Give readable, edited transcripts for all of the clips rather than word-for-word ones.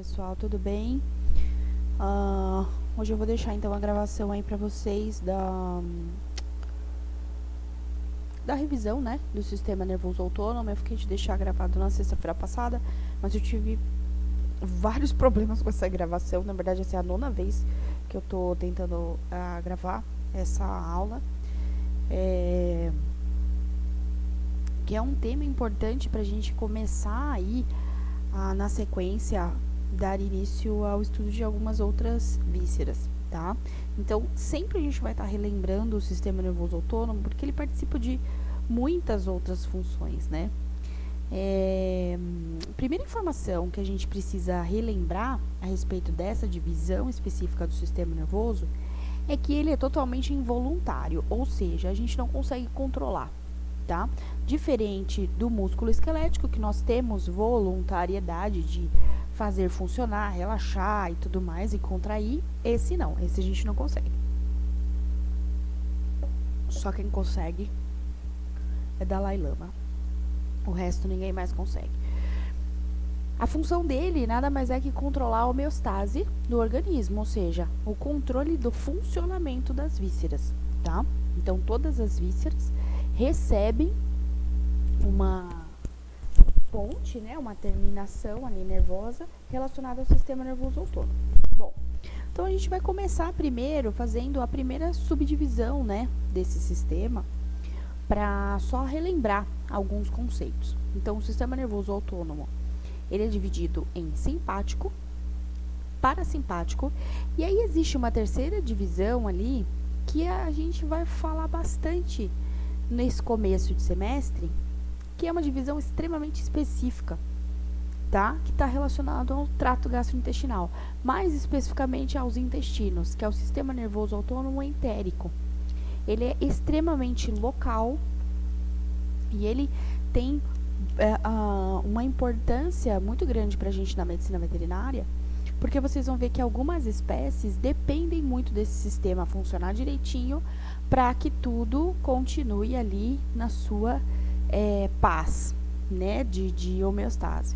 Pessoal, tudo bem? Hoje eu vou deixar então a gravação aí pra vocês da revisão, né, do sistema nervoso autônomo. Eu fiquei de deixar gravado na sexta-feira passada, mas eu tive vários problemas com essa gravação. Na verdade, essa é a 9ª vez que eu tô tentando gravar essa aula. Que é um tema importante pra gente começar aí na sequência dar início ao estudo de algumas outras vísceras, tá? Então, sempre a gente vai estar relembrando o sistema nervoso autônomo, porque ele participa de muitas outras funções, né? Primeira informação que a gente precisa relembrar a respeito dessa divisão específica do sistema nervoso é que ele é totalmente involuntário, ou seja, a gente não consegue controlar, tá? Diferente do músculo esquelético, que nós temos voluntariedade de fazer funcionar, relaxar e tudo mais, e contrair, esse não, esse a gente não consegue. Só quem consegue é Dalai Lama. O resto ninguém mais consegue. A função dele nada mais é que controlar a homeostase do organismo, ou seja, o controle do funcionamento das vísceras, tá? Então, todas as vísceras recebem uma ponte, né, uma terminação ali nervosa relacionada ao sistema nervoso autônomo. Bom, então a gente vai começar primeiro fazendo a primeira subdivisão, né, desse sistema, para só relembrar alguns conceitos. Então, o sistema nervoso autônomo, ele é dividido em simpático, parasimpático, e aí existe uma terceira divisão ali que a gente vai falar bastante nesse começo de semestre, que é uma divisão extremamente específica, tá? Que está relacionado ao trato gastrointestinal, mais especificamente aos intestinos, que é o sistema nervoso autônomo entérico. Ele é extremamente local e ele tem uma importância muito grande para a gente na medicina veterinária, porque vocês vão ver que algumas espécies dependem muito desse sistema funcionar direitinho para que tudo continue ali na sua paz, né, de homeostase.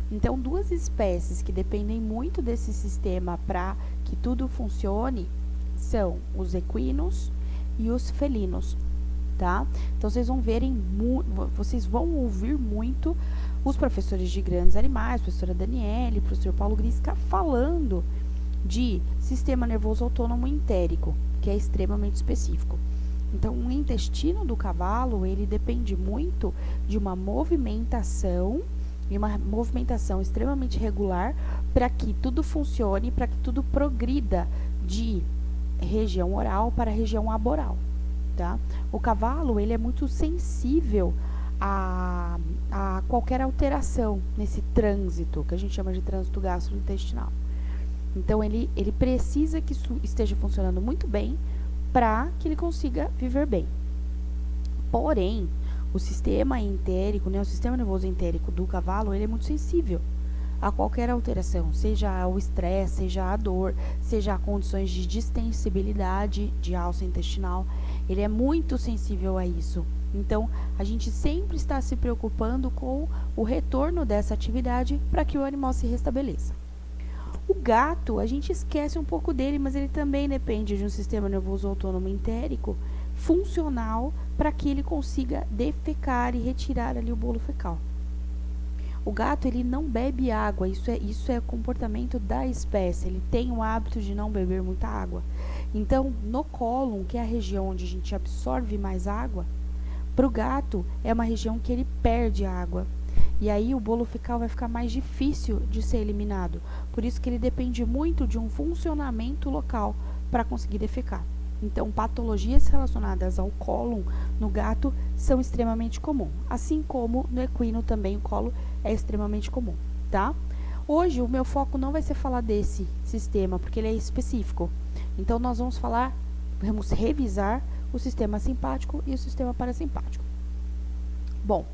Então, duas espécies que dependem muito desse sistema para que tudo funcione são os equinos e os felinos, tá? Então, vocês vão ouvir muito os professores de grandes animais, professora Daniele, professor Paulo Grisca, falando de sistema nervoso autônomo entérico, que é extremamente específico. Então, o intestino do cavalo, ele depende muito de uma movimentação, extremamente regular, para que tudo funcione, para que tudo progrida de região oral para a região aboral, tá? O cavalo, ele é muito sensível a qualquer alteração nesse trânsito, que a gente chama de trânsito gastrointestinal. Então, ele precisa que isso esteja funcionando muito bem para que ele consiga viver bem. Porém, o sistema entérico, né, o sistema nervoso entérico do cavalo, ele é muito sensível a qualquer alteração, seja o estresse, seja a dor, seja a condições de distensibilidade de alça intestinal. Ele é muito sensível a isso. Então, a gente sempre está se preocupando com o retorno dessa atividade para que o animal se restabeleça. O gato, a gente esquece um pouco dele, mas ele também depende de um sistema nervoso autônomo entérico funcional para que ele consiga defecar e retirar ali o bolo fecal. O gato, ele não bebe água, isso é comportamento da espécie, ele tem o hábito de não beber muita água. Então, no cólon, que é a região onde a gente absorve mais água, para o gato é uma região que ele perde água. E aí o bolo fecal vai ficar mais difícil de ser eliminado. Por isso que ele depende muito de um funcionamento local para conseguir defecar. Então, patologias relacionadas ao cólon no gato são extremamente comuns. Assim como no equino também o colo é extremamente comum, tá? Hoje o meu foco não vai ser falar desse sistema, porque ele é específico. Então, nós vamos revisar o sistema simpático e o sistema parasimpático. Bom,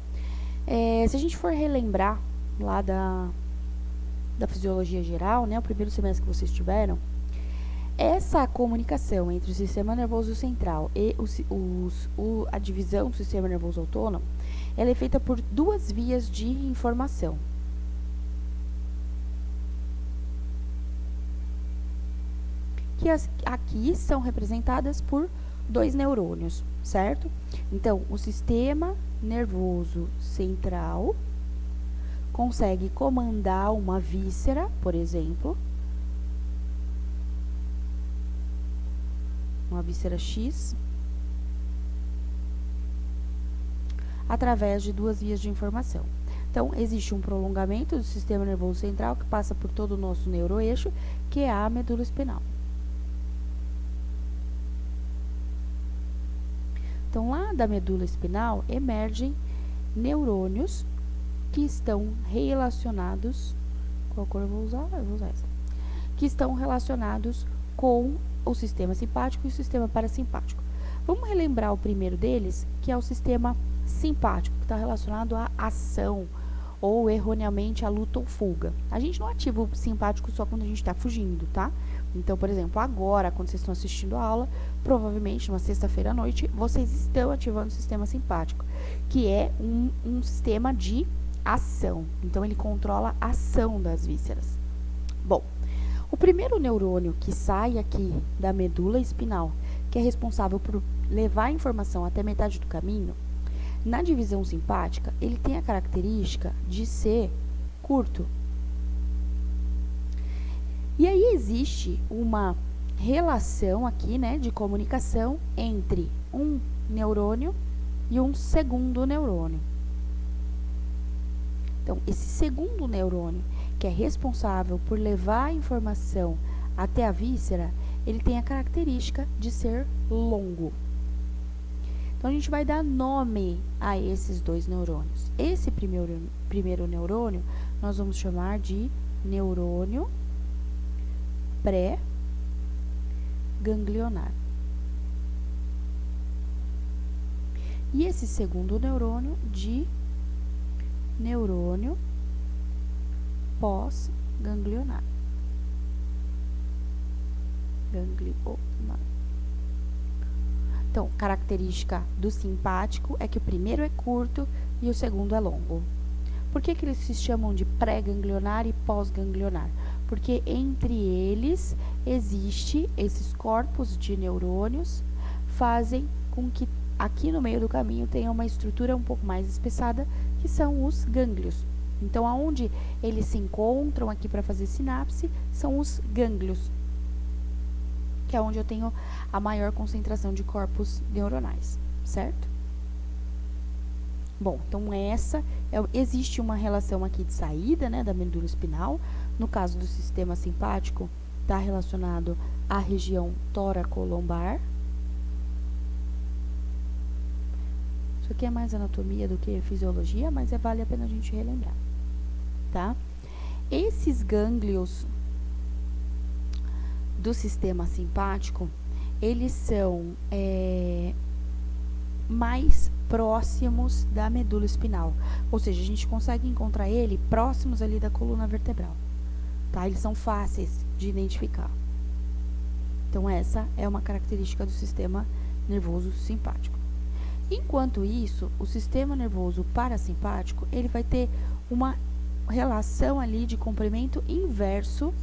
se a gente for relembrar lá da fisiologia geral, né, o primeiro semestre que vocês tiveram, essa comunicação entre o sistema nervoso central e a divisão do sistema nervoso autônomo, ela é feita por duas vias de informação. que aqui são representadas por 2 neurônios, certo? Então, o sistema nervoso central consegue comandar uma víscera, por exemplo, uma víscera X, através de 2 vias de informação. Então, existe um prolongamento do sistema nervoso central que passa por todo o nosso neuroeixo, que é a medula espinal. Então, lá da medula espinal, emergem neurônios que estão relacionados... Qual cor eu vou usar? Eu vou usar essa. Que estão relacionados com o sistema simpático e o sistema parasimpático. Vamos relembrar o primeiro deles, que é o sistema simpático, que está relacionado à ação, ou erroneamente à luta ou fuga. A gente não ativa o simpático só quando a gente está fugindo, tá? Então, por exemplo, agora, quando vocês estão assistindo a aula, provavelmente, numa sexta-feira à noite, vocês estão ativando o sistema simpático, que é um sistema de ação. Então, ele controla a ação das vísceras. Bom, o primeiro neurônio que sai aqui da medula espinal, que é responsável por levar a informação até metade do caminho, na divisão simpática, ele tem a característica de ser curto. E aí existe uma relação aqui, né, de comunicação entre um neurônio e um segundo neurônio. Então, esse segundo neurônio, que é responsável por levar a informação até a víscera, ele tem a característica de ser longo. Então, a gente vai dar nome a esses 2 neurônios. Esse primeiro neurônio, nós vamos chamar de neurônio pré-ganglionar. E esse segundo neurônio de neurônio pós-ganglionar. Ganglionar. Então, característica do simpático é que o primeiro é curto e o segundo é longo. Por que eles se chamam de pré-ganglionar e pós-ganglionar? Porque entre eles existe esses corpos de neurônios, fazem com que aqui no meio do caminho tenha uma estrutura um pouco mais espessada, que são os gânglios. Então, aonde eles se encontram aqui para fazer sinapse, são os gânglios, que é onde eu tenho a maior concentração de corpos neuronais, certo? Bom, então existe uma relação aqui de saída, né, da medula espinal. No caso do sistema simpático, está relacionado à região tóraco-lombar. Isso aqui é mais anatomia do que fisiologia, mas vale a pena a gente relembrar, tá? Esses gânglios do sistema simpático, eles são mais próximos da medula espinal, ou seja, a gente consegue encontrar ele próximos ali da coluna vertebral, tá? Eles são fáceis de identificar. Então, essa é uma característica do sistema nervoso simpático. Enquanto isso, o sistema nervoso parasimpático, ele vai ter uma relação ali de comprimento inverso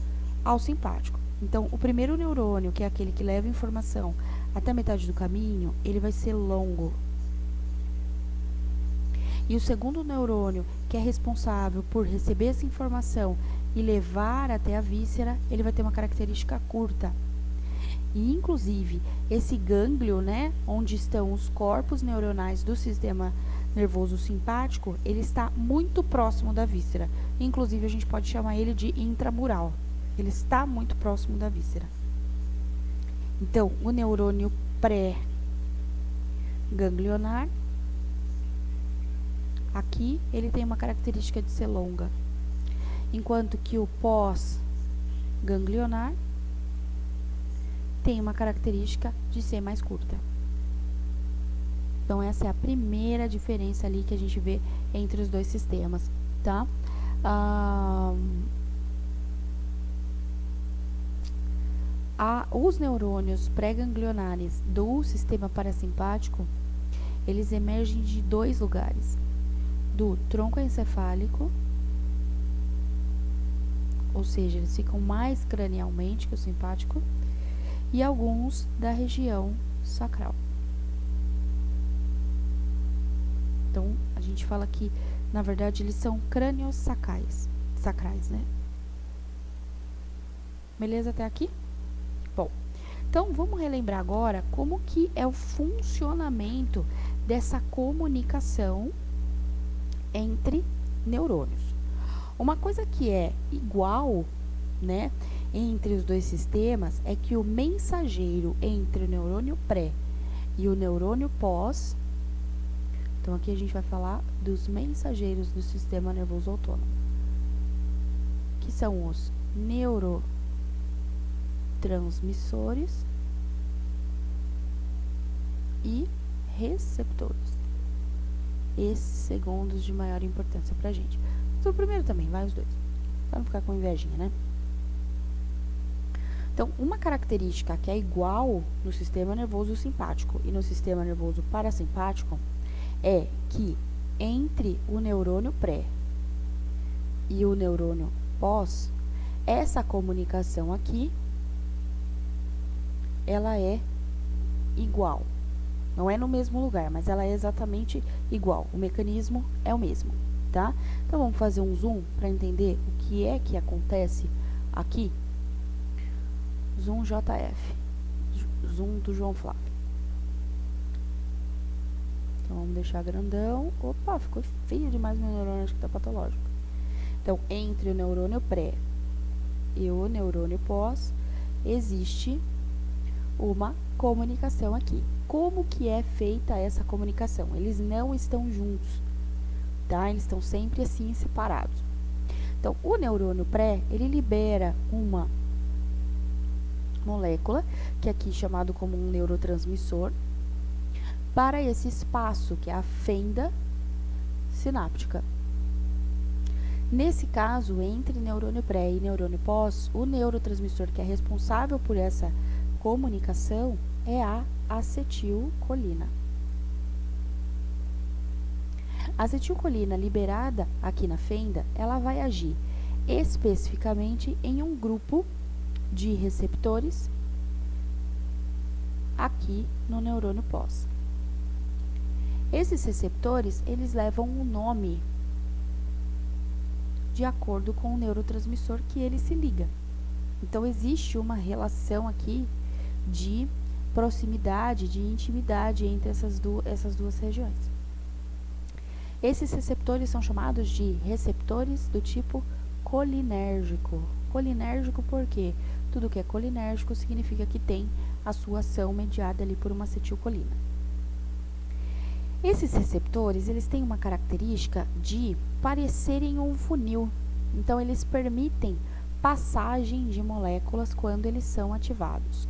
ao simpático. Então, o primeiro neurônio, que é aquele que leva informação até a metade do caminho, ele vai ser longo. E o segundo neurônio, que é responsável por receber essa informação e levar até a víscera, ele vai ter uma característica curta. E, inclusive, esse gânglio, né, onde estão os corpos neuronais do sistema nervoso simpático, ele está muito próximo da víscera. Inclusive, a gente pode chamar ele de intramural. Ele está muito próximo da víscera. Então, o neurônio pré-ganglionar, aqui, ele tem uma característica de ser longa. Enquanto que o pós-ganglionar tem uma característica de ser mais curta. Então, essa é a primeira diferença ali que a gente vê entre os 2 sistemas, tá? Os neurônios pré-ganglionares do sistema parasimpático, eles emergem de 2 lugares. Do tronco encefálico, ou seja, eles ficam mais cranialmente que o simpático, e alguns da região sacral. Então, a gente fala que, na verdade, eles são crânio-sacrais, né? Beleza até aqui? Bom, então vamos relembrar agora como que é o funcionamento dessa comunicação entre neurônios. Uma coisa que é igual, né, entre os dois sistemas é que o mensageiro entre o neurônio pré e o neurônio pós, então aqui a gente vai falar dos mensageiros do sistema nervoso autônomo, que são os neurotransmissores e receptores. Esses segundos de maior importância pra gente. Mas o primeiro também, vai os dois. Pra não ficar com invejinha, né? Então, uma característica que é igual no sistema nervoso simpático e no sistema nervoso parasimpático é que entre o neurônio pré e o neurônio pós, essa comunicação aqui, ela é igual. Não é no mesmo lugar, mas ela é exatamente igual. O mecanismo é o mesmo, tá? Então, vamos fazer um zoom para entender o que é que acontece aqui. Zoom JF. Zoom do João Flávio. Então, vamos deixar grandão. Opa, ficou feio demais meu neurônio, acho que tá patológico. Então, entre o neurônio pré e o neurônio pós, existe uma comunicação aqui. Como que é feita essa comunicação? Eles não estão juntos, tá? Eles estão sempre assim separados. Então, o neurônio pré, ele libera uma molécula, que aqui é chamado como um neurotransmissor, para esse espaço, que é a fenda sináptica. Nesse caso, entre neurônio pré e neurônio pós, o neurotransmissor que é responsável por essa comunicação é a acetilcolina. A acetilcolina liberada aqui na fenda, ela vai agir especificamente em um grupo de receptores aqui no neurônio pós. Esses receptores, eles levam um nome de acordo com o neurotransmissor que ele se liga. Então, existe uma relação aqui de proximidade, de intimidade entre essas duas regiões. Esses receptores são chamados de receptores do tipo colinérgico. Colinérgico porque tudo que é colinérgico significa que tem a sua ação mediada ali por uma acetilcolina. Esses receptores, eles têm uma característica de parecerem um funil. Então, eles permitem passagem de moléculas quando eles são ativados.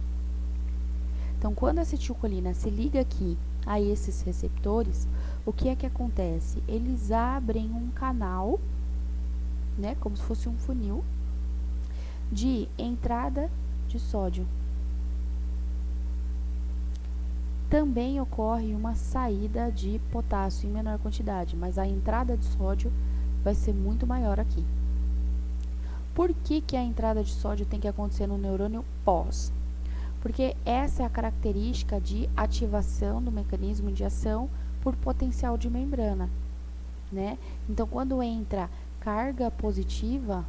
Então, quando a acetilcolina se liga aqui a esses receptores, o que é que acontece? Eles abrem um canal, né, como se fosse um funil, de entrada de sódio. Também ocorre uma saída de potássio em menor quantidade, mas a entrada de sódio vai ser muito maior aqui. Por que que a entrada de sódio tem que acontecer no neurônio pós? Porque essa é a característica de ativação do mecanismo de ação por potencial de membrana, né? Então, quando entra carga positiva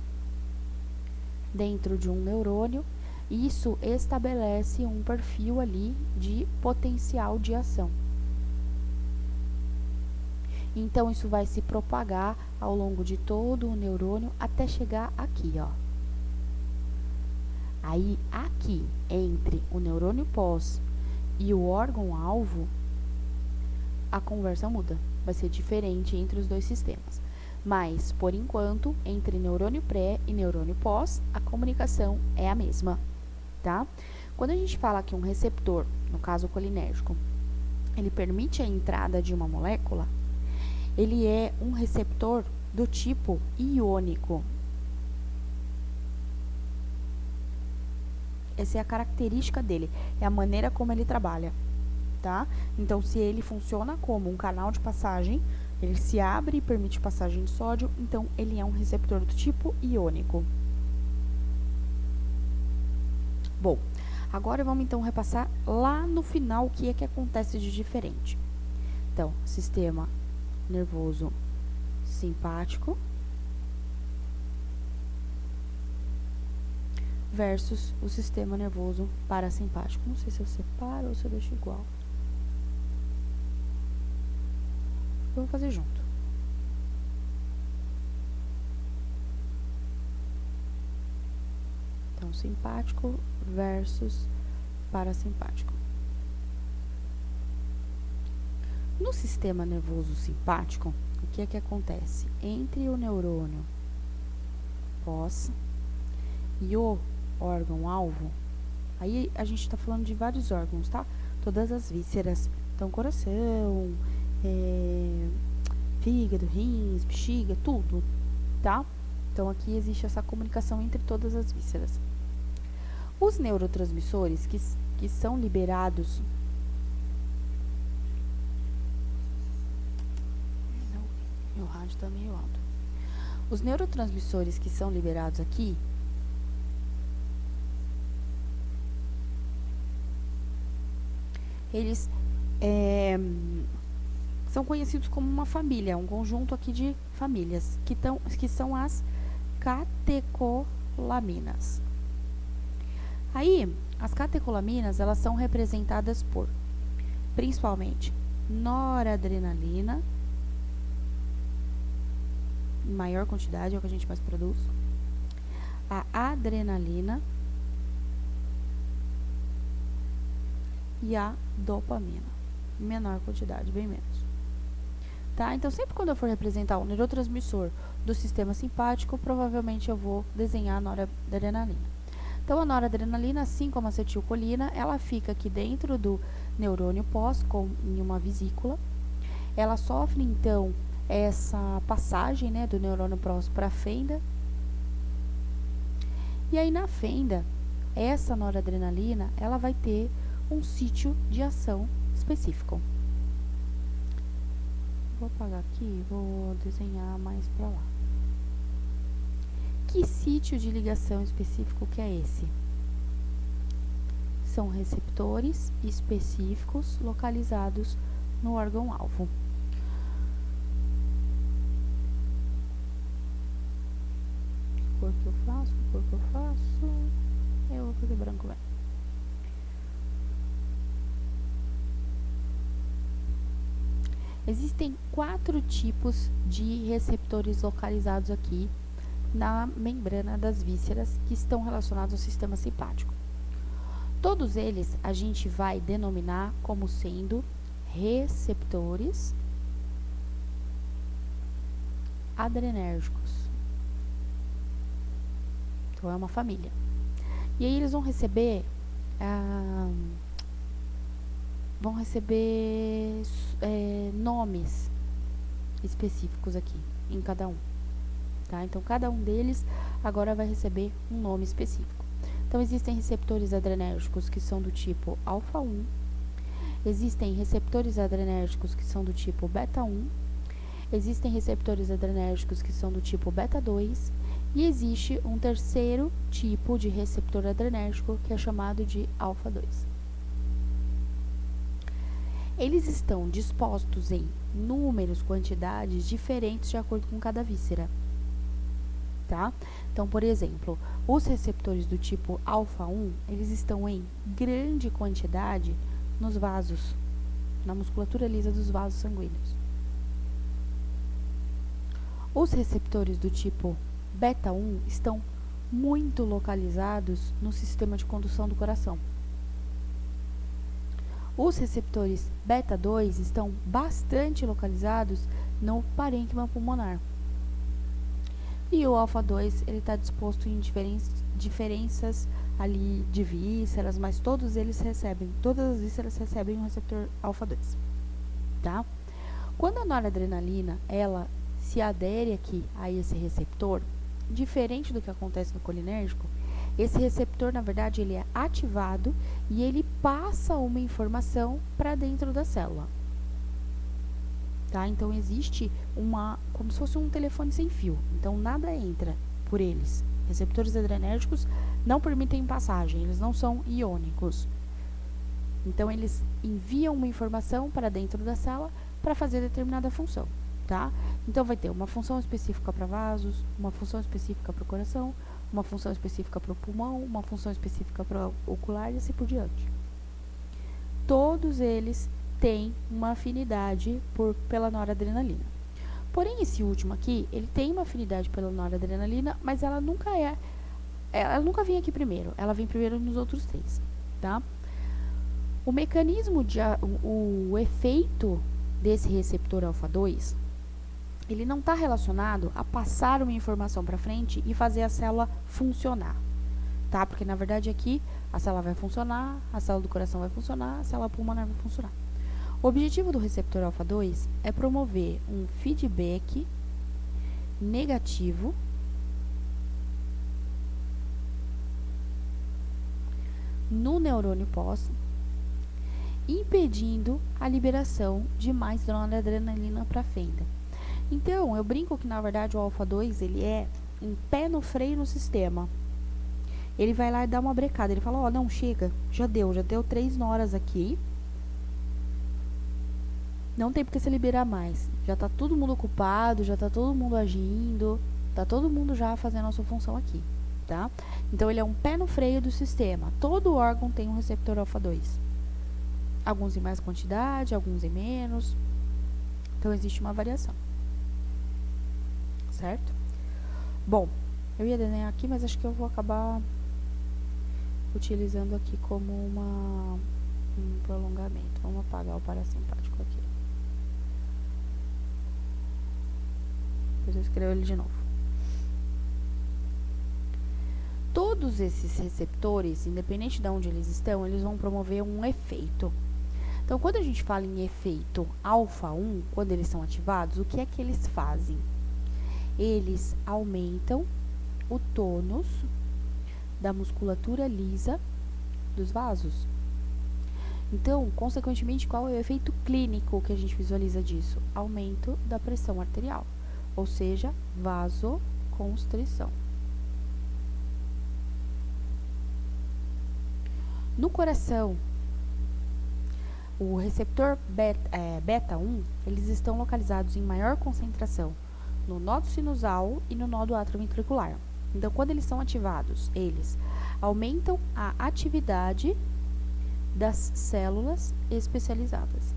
dentro de um neurônio, isso estabelece um perfil ali de potencial de ação. Então, isso vai se propagar ao longo de todo o neurônio até chegar aqui, ó. Aí, aqui, entre o neurônio pós e o órgão-alvo, a conversa muda. Vai ser diferente entre os dois sistemas. Mas, por enquanto, entre neurônio pré e neurônio pós, a comunicação é a mesma, tá? Quando a gente fala que um receptor, no caso colinérgico, ele permite a entrada de uma molécula, ele é um receptor do tipo iônico. Essa é a característica dele, é a maneira como ele trabalha, tá? Então, se ele funciona como um canal de passagem, ele se abre e permite passagem de sódio, então ele é um receptor do tipo iônico. Bom, Agora vamos então repassar lá no final o que é que acontece de diferente. Então, sistema nervoso simpático versus o sistema nervoso parasimpático. Não sei se eu separo ou se eu deixo igual. Eu vou fazer junto. Então, simpático versus parasimpático. No sistema nervoso simpático, o que é que acontece? Entre o neurônio pós e o órgão-alvo, aí a gente está falando de vários órgãos, tá? Todas as vísceras, então coração, fígado, rins, bexiga, tudo, tá? Então aqui existe essa comunicação entre todas as vísceras. Os neurotransmissores que são liberados... Meu rádio está meio alto. Os neurotransmissores que são liberados aqui eles são conhecidos como uma família, um conjunto aqui de famílias, que são as catecolaminas. Aí, as catecolaminas, elas são representadas por, principalmente, noradrenalina, em maior quantidade, é o que a gente mais produz, a adrenalina e a dopamina, em menor quantidade, bem menos. Tá? Então, sempre quando eu for representar um neurotransmissor do sistema simpático, provavelmente eu vou desenhar a noradrenalina. Então, a noradrenalina, assim como a acetilcolina, ela fica aqui dentro do neurônio pós, em uma vesícula. Ela sofre, então, essa passagem, né, do neurônio pós para a fenda. E aí, na fenda, essa noradrenalina, ela vai ter um sítio de ação específico. Vou apagar aqui e vou desenhar mais para lá. Que sítio de ligação específico que é esse? São receptores específicos localizados no órgão-alvo. Que cor que eu faço? Que cor que eu faço? Eu vou fazer branco mesmo. Existem 4 tipos de receptores localizados aqui na membrana das vísceras que estão relacionados ao sistema simpático. Todos eles a gente vai denominar como sendo receptores adrenérgicos. Então, é uma família. E aí eles vão receber nomes específicos aqui em cada um. Tá? Então, cada um deles agora vai receber um nome específico. Então, existem receptores adrenérgicos que são do tipo alfa 1, existem receptores adrenérgicos que são do tipo beta 1, existem receptores adrenérgicos que são do tipo beta 2 e existe um terceiro tipo de receptor adrenérgico que é chamado de alfa 2. Eles estão dispostos em números, quantidades diferentes de acordo com cada víscera. Tá? Então, por exemplo, os receptores do tipo alfa 1, eles estão em grande quantidade nos vasos, na musculatura lisa dos vasos sanguíneos. Os receptores do tipo beta 1 estão muito localizados no sistema de condução do coração. Os receptores beta 2 estão bastante localizados no parênquima pulmonar. E o alfa 2, ele está disposto em diferenças ali de vísceras, mas todas as vísceras recebem um receptor alfa 2, tá? Quando a noradrenalina, ela se adere aqui a esse receptor, diferente do que acontece no colinérgico, esse receptor, na verdade, ele é ativado e ele passa uma informação para dentro da célula. Tá? Então, existe como se fosse um telefone sem fio. Então, nada entra por eles. Receptores adrenérgicos não permitem passagem, eles não são iônicos. Então, eles enviam uma informação para dentro da célula para fazer determinada função, tá? Então, vai ter uma função específica para vasos, uma função específica para o coração, uma função específica para o pulmão, uma função específica para o ocular e assim por diante. Todos eles têm uma afinidade pela noradrenalina. Porém, esse último aqui, ele tem uma afinidade pela noradrenalina, mas ela nunca vem aqui primeiro, ela vem primeiro nos outros três, tá? O mecanismo o efeito desse receptor alfa-2, ele não está relacionado a passar uma informação para frente e fazer a célula funcionar, tá? Porque, na verdade, aqui a célula vai funcionar, a célula do coração vai funcionar, a célula pulmonar vai funcionar. O objetivo do receptor alfa-2 é promover um feedback negativo no neurônio pós, impedindo a liberação de mais noradrenalina para a fenda. Então, eu brinco que, na verdade, o alfa-2, ele é um pé no freio no sistema. Ele vai lá e dá uma brecada. Ele fala, ó, não, chega, já deu 3 noras aqui. Não tem porque se liberar mais. Já tá todo mundo ocupado, já tá todo mundo agindo, tá todo mundo já fazendo a sua função aqui, tá? Então, ele é um pé no freio do sistema. Todo órgão tem um receptor alfa-2. Alguns em mais quantidade, alguns em menos. Então, existe uma variação. Certo? Bom, eu ia desenhar aqui, mas acho que eu vou acabar utilizando aqui como um prolongamento. Vamos apagar o parasimpático aqui. Depois eu escrevo ele de novo. Todos esses receptores, independente de onde eles estão, eles vão promover um efeito. Então, quando a gente fala em efeito alfa-1, quando eles são ativados, o que é que eles fazem? Eles aumentam o tônus da musculatura lisa dos vasos. Então, consequentemente, qual é o efeito clínico que a gente visualiza disso? Aumento da pressão arterial, ou seja, vasoconstrição. No coração, o receptor beta 1, eles estão localizados em maior concentração no nodo sinusal e no nodo atrioventricular. Então, quando eles são ativados, eles aumentam a atividade das células especializadas.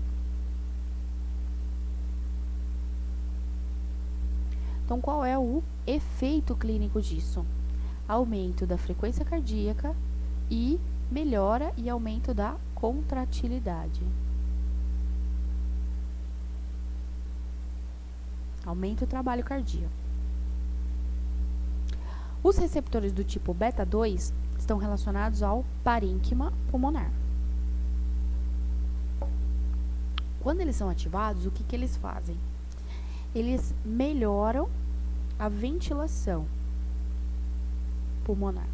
Então, qual é o efeito clínico disso? Aumento da frequência cardíaca e melhora e aumento da contratilidade. Aumenta o trabalho cardíaco. Os receptores do tipo beta 2 estão relacionados ao parênquima pulmonar. Quando eles são ativados, o que eles fazem? Eles melhoram a ventilação pulmonar.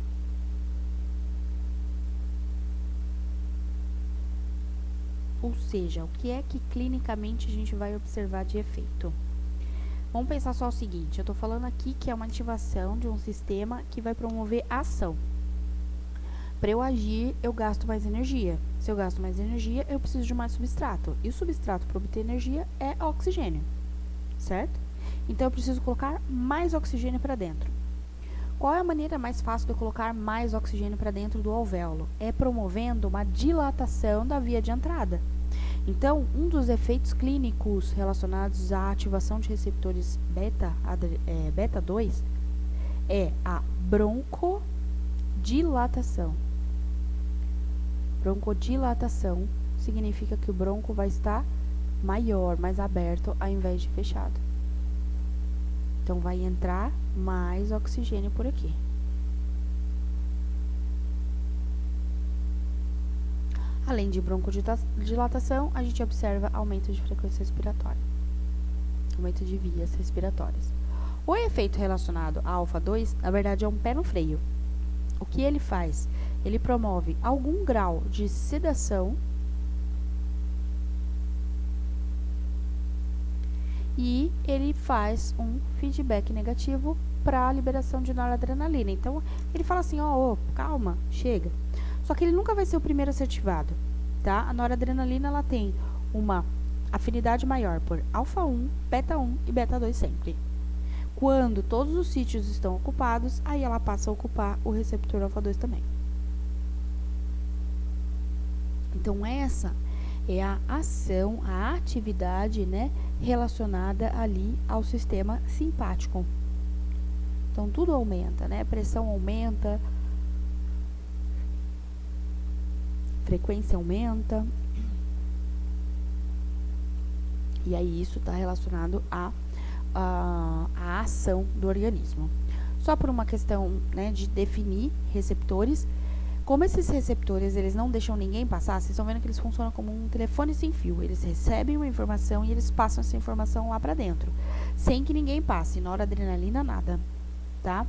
Ou seja, o que é que clinicamente a gente vai observar de efeito? Vamos pensar só o seguinte, eu estou falando aqui que é uma ativação de um sistema que vai promover ação. Para eu agir, eu gasto mais energia. Se eu gasto mais energia, eu preciso de mais substrato. E o substrato para obter energia é oxigênio, certo? Então, eu preciso colocar mais oxigênio para dentro. Qual é a maneira mais fácil de eu colocar mais oxigênio para dentro do alvéolo? É promovendo uma dilatação da via de entrada. Então, um dos efeitos clínicos relacionados à ativação de receptores beta 2 é a broncodilatação. Broncodilatação significa que o bronco vai estar maior, mais aberto, ao invés de fechado. Então, vai entrar mais oxigênio por aqui. Além de broncodilatação, a gente observa aumento de frequência respiratória, aumento de vias respiratórias. O efeito relacionado a alfa-2, na verdade, é um pé no freio. O que ele faz? Ele promove algum grau de sedação e ele faz um feedback negativo para a liberação de noradrenalina. Então, ele fala assim, ó, calma, chega. Só que ele nunca vai ser o primeiro a ser ativado, tá? A noradrenalina, ela tem uma afinidade maior por alfa 1, beta 1 e beta 2 sempre. Quando todos os sítios estão ocupados, aí ela passa a ocupar o receptor alfa 2 também. Então, essa é a ação, a atividade, né, relacionada ali ao sistema simpático. Então, tudo aumenta, né? Pressão aumenta, frequência aumenta. E aí, isso está relacionado à ação do organismo. Só por uma questão, né, de definir receptores. Como esses receptores, eles não deixam ninguém passar, vocês estão vendo que eles funcionam como um telefone sem fio. Eles recebem uma informação e eles passam essa informação lá para dentro, sem que ninguém passe, noradrenalina, nada, tá?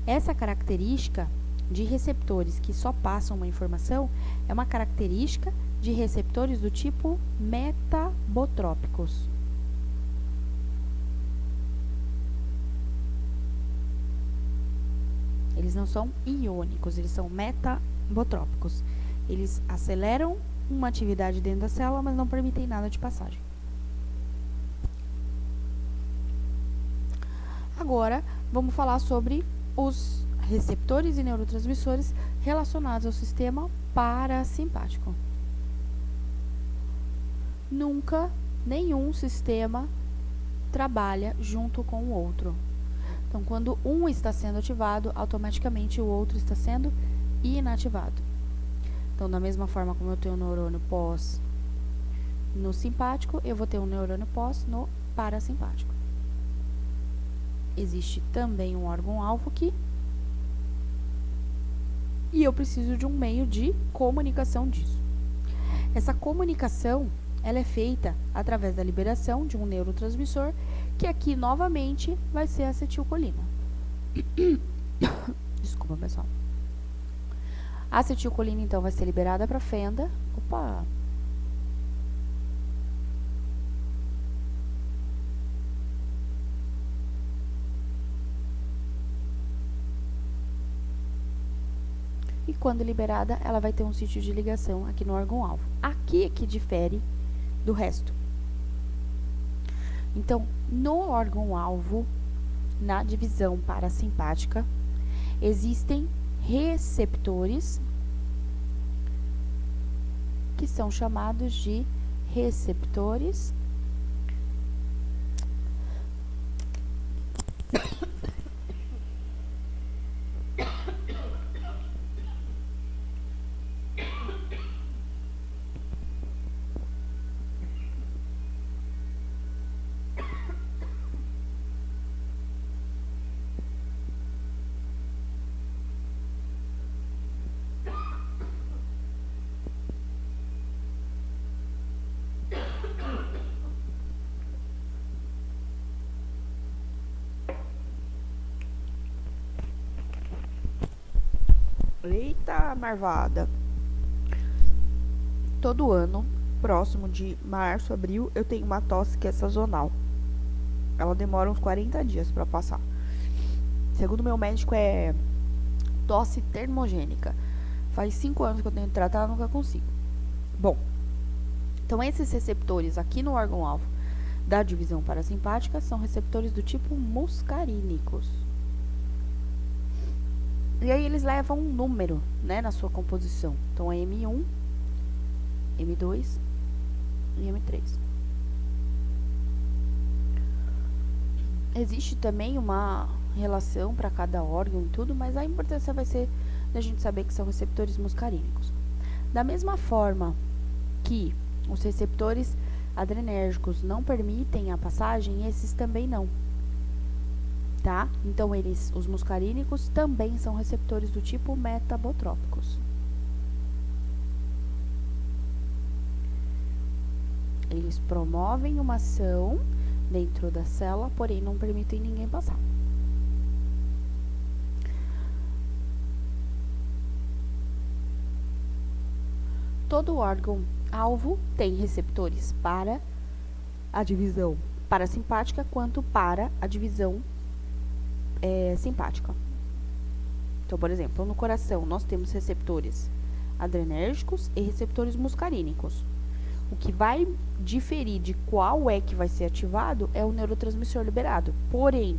Essa característica de receptores que só passam uma informação é uma característica de receptores do tipo metabotrópicos. Eles não são iônicos, eles são metabotrópicos. Eles aceleram uma atividade dentro da célula, mas não permitem nada de passagem. Agora, vamos falar sobre os receptores e neurotransmissores relacionados ao sistema parasimpático. Nunca nenhum sistema trabalha junto com o outro. Então, quando um está sendo ativado, automaticamente o outro está sendo inativado. Então, da mesma forma como eu tenho um neurônio pós no simpático, eu vou ter um neurônio pós no parasimpático. Existe também um órgão-alvo aqui. E eu preciso de um meio de comunicação disso. Essa comunicação, ela é feita através da liberação de um neurotransmissor, que aqui, novamente, vai ser a acetilcolina. Desculpa, pessoal. A acetilcolina, então, vai ser liberada para a fenda. Opa! E quando liberada, ela vai ter um sítio de ligação aqui no órgão-alvo. Aqui é que difere do resto. Então, no órgão-alvo, na divisão parasimpática, existem receptores que são chamados de receptores Eita, marvada! Todo ano, próximo de março, abril, eu tenho uma tosse que é sazonal. Ela demora uns 40 dias para passar. Segundo meu médico, é tosse termogênica. Faz 5 anos que eu tenho que tratar, nunca consigo. Bom, então esses receptores aqui no órgão-alvo da divisão parasimpática são receptores do tipo muscarínicos. E aí eles levam um número, né, na sua composição. Então, é M1, M2 e M3. Existe também uma relação para cada órgão e tudo, mas a importância vai ser da gente saber que são receptores muscarínicos. Da mesma forma que os receptores adrenérgicos não permitem a passagem, esses também não. Tá? Então, os muscarínicos também são receptores do tipo metabotrópicos. Eles promovem uma ação dentro da célula, porém não permitem ninguém passar. Todo órgão-alvo tem receptores para a divisão parasimpática quanto para a divisão simpática. Então, por exemplo, no coração nós temos receptores adrenérgicos e receptores muscarínicos. O que vai diferir de qual é que vai ser ativado é o neurotransmissor liberado. Porém,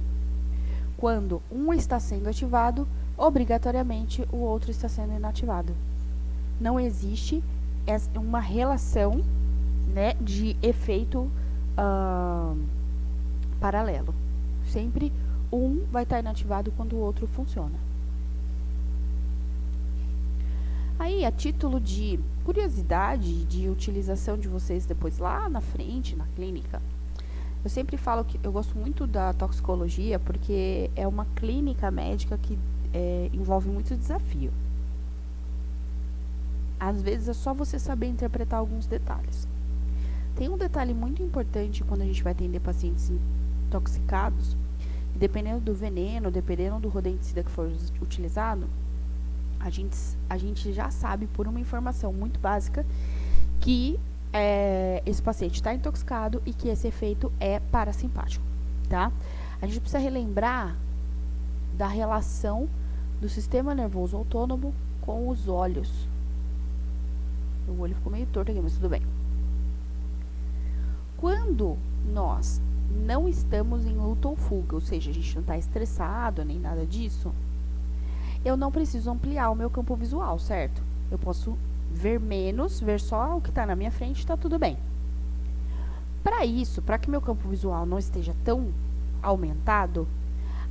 quando um está sendo ativado, obrigatoriamente o outro está sendo inativado. Não existe uma relação, né, de efeito paralelo. Sempre um vai estar inativado quando o outro funciona. Aí, a título de curiosidade de utilização de vocês depois lá na frente, na clínica, eu sempre falo que eu gosto muito da toxicologia porque é uma clínica médica que envolve muito desafio. Às vezes é só você saber interpretar alguns detalhes. Tem um detalhe muito importante quando a gente vai atender pacientes intoxicados, dependendo do veneno, dependendo do rodenticida que for utilizado, a gente já sabe por uma informação muito básica que esse paciente está intoxicado e que esse efeito é parasimpático, tá? A gente precisa relembrar da relação do sistema nervoso autônomo com os olhos. O olho ficou meio torto aqui, mas tudo bem. Quando nós não estamos em luta ou fuga, ou seja, a gente não está estressado nem nada disso, eu não preciso ampliar o meu campo visual, certo? Eu posso ver menos, ver só o que está na minha frente, está tudo bem. Para isso, para que meu campo visual não esteja tão aumentado,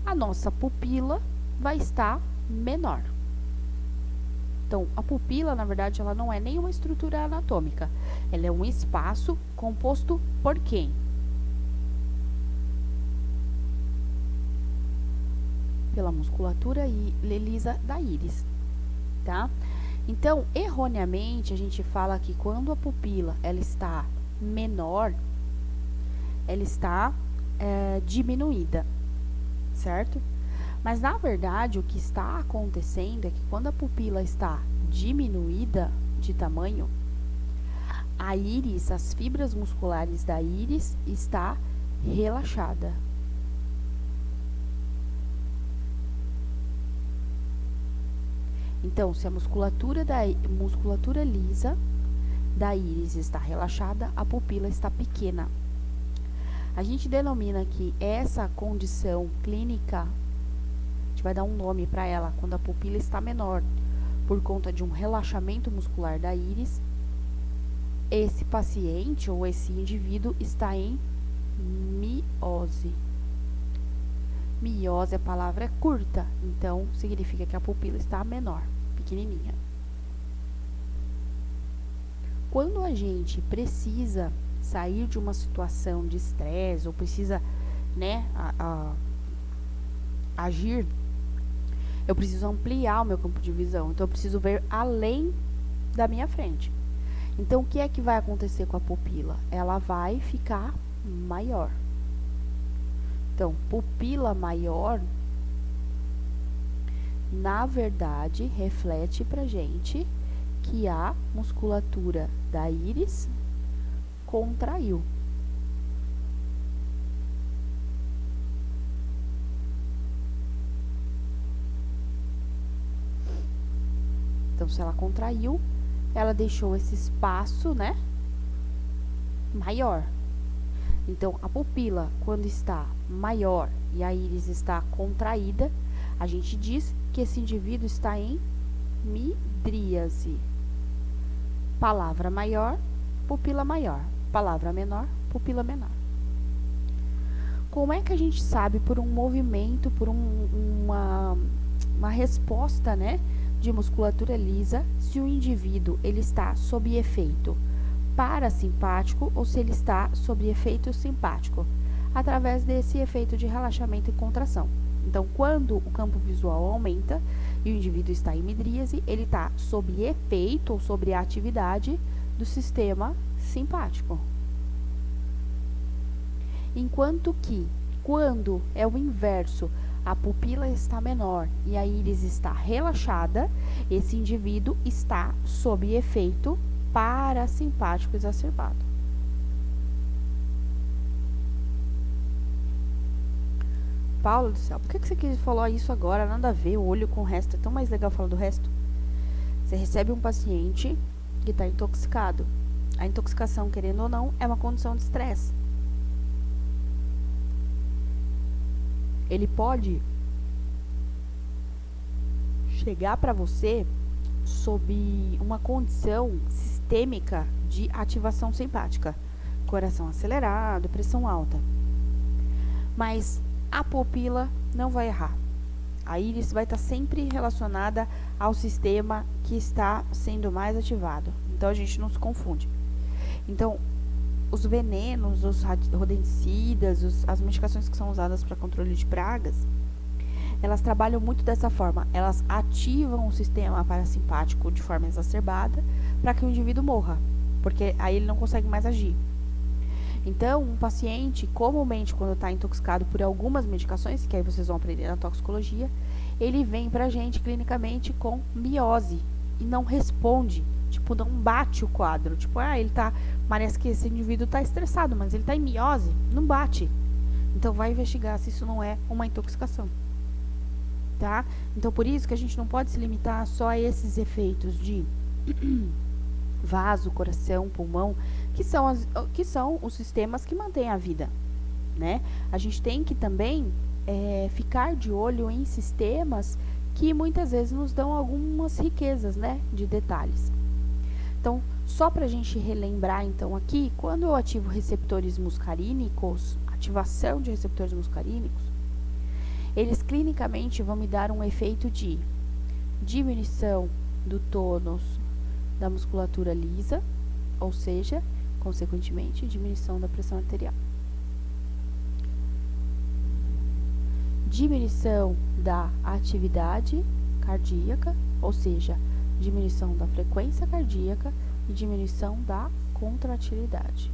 a nossa pupila vai estar menor. Então, a pupila, na verdade, ela não é nenhuma estrutura anatômica. Ela é um espaço composto por quem? Pela musculatura lisa da íris, tá? Então, erroneamente, a gente fala que quando a pupila ela está menor, ela está diminuída, certo? Mas, na verdade, o que está acontecendo é que quando a pupila está diminuída de tamanho, a íris, as fibras musculares da íris está relaxada. Então, se a musculatura lisa da íris está relaxada, a pupila está pequena. A gente denomina que essa condição clínica, a gente vai dar um nome para ela, quando a pupila está menor, por conta de um relaxamento muscular da íris, esse paciente ou esse indivíduo está em miose. Miose, a palavra é curta, então significa que a pupila está menor, pequenininha. Quando a gente precisa sair de uma situação de estresse ou precisa, né, agir, eu preciso ampliar o meu campo de visão, então eu preciso ver além da minha frente. Então, o que é que vai acontecer com a pupila? Ela vai ficar maior. Então, pupila maior, na verdade, reflete pra gente que a musculatura da íris contraiu. Então, se ela contraiu, ela deixou esse espaço, né, maior. Então, a pupila, quando está maior e a íris está contraída, a gente diz que esse indivíduo está em midríase. Palavra maior, pupila maior. Palavra menor, pupila menor. Como é que a gente sabe por um movimento, por uma resposta, né, de musculatura lisa, se o indivíduo ele está sob efeito parasimpático ou se ele está sob efeito simpático? Através desse efeito de relaxamento e contração. Então, quando o campo visual aumenta e o indivíduo está em midríase, ele está sob efeito ou sob a atividade do sistema simpático. Enquanto que, quando é o inverso, a pupila está menor e a íris está relaxada, esse indivíduo está sob efeito parasimpático exacerbado. Paulo do céu, por que você falou isso agora? Nada a ver, o olho com o resto. É tão mais legal falar do resto. Você recebe um paciente que está intoxicado. A intoxicação, querendo ou não, é uma condição de estresse. Ele pode chegar para você sob uma condição sistêmica de ativação simpática. Coração acelerado, pressão alta. Mas a pupila não vai errar. A íris vai estar sempre relacionada ao sistema que está sendo mais ativado. Então, a gente não se confunde. Então, os venenos, os rodenticidas, as medicações que são usadas para controle de pragas, elas trabalham muito dessa forma. Elas ativam o sistema parasimpático de forma exacerbada para que o indivíduo morra, porque aí ele não consegue mais agir. Então, um paciente, comumente, quando está intoxicado por algumas medicações, que aí vocês vão aprender na toxicologia, ele vem pra gente clinicamente com miose e não responde, tipo, não bate o quadro. Tipo, parece que esse indivíduo está estressado, mas ele está em miose, não bate. Então, vai investigar se isso não é uma intoxicação, tá? Então, por isso que a gente não pode se limitar só a esses efeitos de vaso, coração, pulmão, que são os sistemas que mantêm a vida, né? A gente tem que também ficar de olho em sistemas que muitas vezes nos dão algumas riquezas, né, de detalhes. Então, só para a gente relembrar, então, aqui, quando eu ativo receptores muscarínicos, ativação de receptores muscarínicos, eles clinicamente vão me dar um efeito de diminuição do tônus da musculatura lisa, ou seja, consequentemente, diminuição da pressão arterial. Diminuição da atividade cardíaca, ou seja, diminuição da frequência cardíaca e diminuição da contratilidade.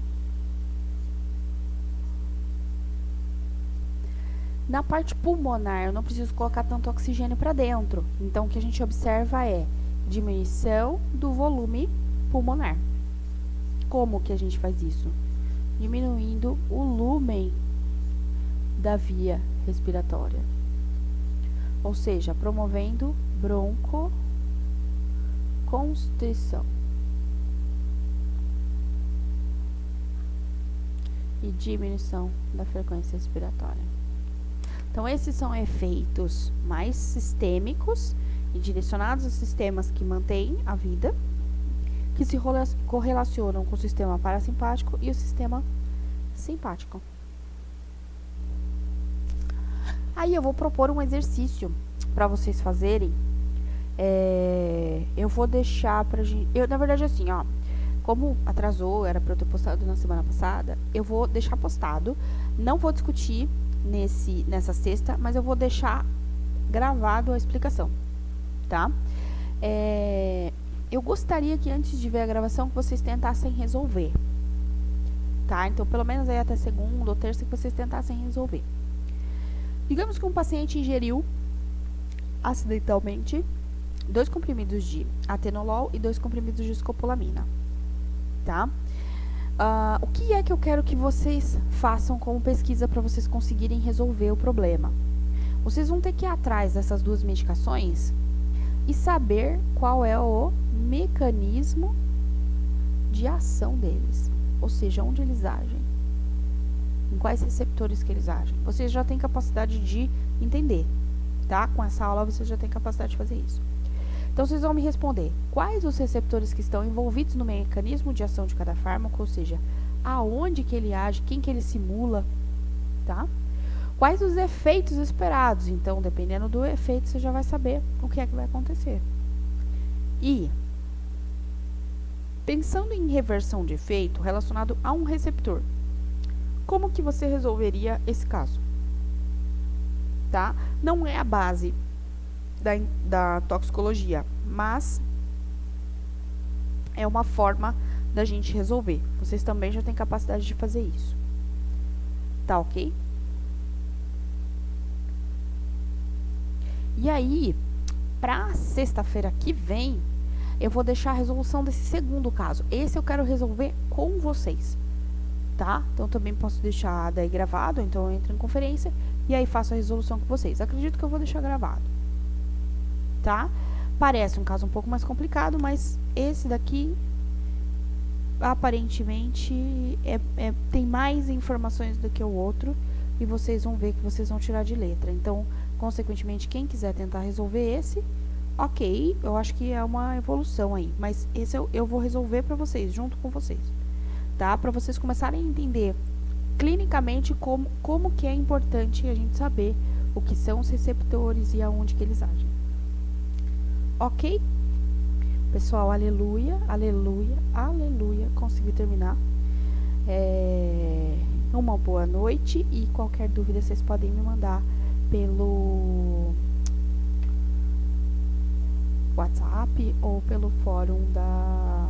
Na parte pulmonar, eu não preciso colocar tanto oxigênio para dentro, então o que a gente observa é diminuição do volume pulmonar. Como que a gente faz isso? Diminuindo o lumen da via respiratória, ou seja, promovendo broncoconstrição e diminuição da frequência respiratória. Então, esses são efeitos mais sistêmicos e direcionados a sistemas que mantêm a vida, que se correlacionam com o sistema parasimpático e o sistema simpático. Aí eu vou propor um exercício para vocês fazerem. Eu vou deixar pra gente... na verdade, assim, ó, como atrasou, era para eu ter postado na semana passada, eu vou deixar postado. Não vou discutir nessa sexta, mas eu vou deixar gravado a explicação, tá? Eu gostaria que antes de ver a gravação que vocês tentassem resolver, tá? Então, pelo menos aí até segunda ou terça que vocês tentassem resolver. Digamos que um paciente ingeriu acidentalmente 2 comprimidos de atenolol e 2 comprimidos de escopolamina, tá? O que é que eu quero que vocês façam como pesquisa para vocês conseguirem resolver o problema? Vocês vão ter que ir atrás dessas 2 medicações e saber qual é o mecanismo de ação deles, ou seja, onde eles agem, em quais receptores que eles agem. Vocês já têm capacidade de entender, tá? Com essa aula vocês já têm capacidade de fazer isso. Então, vocês vão me responder quais os receptores que estão envolvidos no mecanismo de ação de cada fármaco, ou seja, aonde que ele age, quem que ele simula, tá? Quais os efeitos esperados. Então, dependendo do efeito, você já vai saber o que é que vai acontecer. E, pensando em reversão de efeito relacionado a um receptor, como que você resolveria esse caso? Tá? Não é a base da toxicologia, mas é uma forma da gente resolver. Vocês também já têm capacidade de fazer isso. Tá ok? E aí, para sexta-feira que vem, eu vou deixar a resolução desse segundo caso. Esse eu quero resolver com vocês, tá? Então, também posso deixar daí gravado, então eu entro em conferência e aí faço a resolução com vocês. Acredito que eu vou deixar gravado, tá? Parece um caso um pouco mais complicado, mas esse daqui aparentemente tem mais informações do que o outro, e vocês vão ver que vocês vão tirar de letra. Então, consequentemente, quem quiser tentar resolver esse, ok, eu acho que é uma evolução aí, mas esse eu vou resolver para vocês, junto com vocês, tá? Para vocês começarem a entender clinicamente como que é importante a gente saber o que são os receptores e aonde que eles agem. Ok? Pessoal, aleluia, aleluia, aleluia, consegui terminar. Uma boa noite, e qualquer dúvida vocês podem me mandar pelo WhatsApp ou pelo fórum da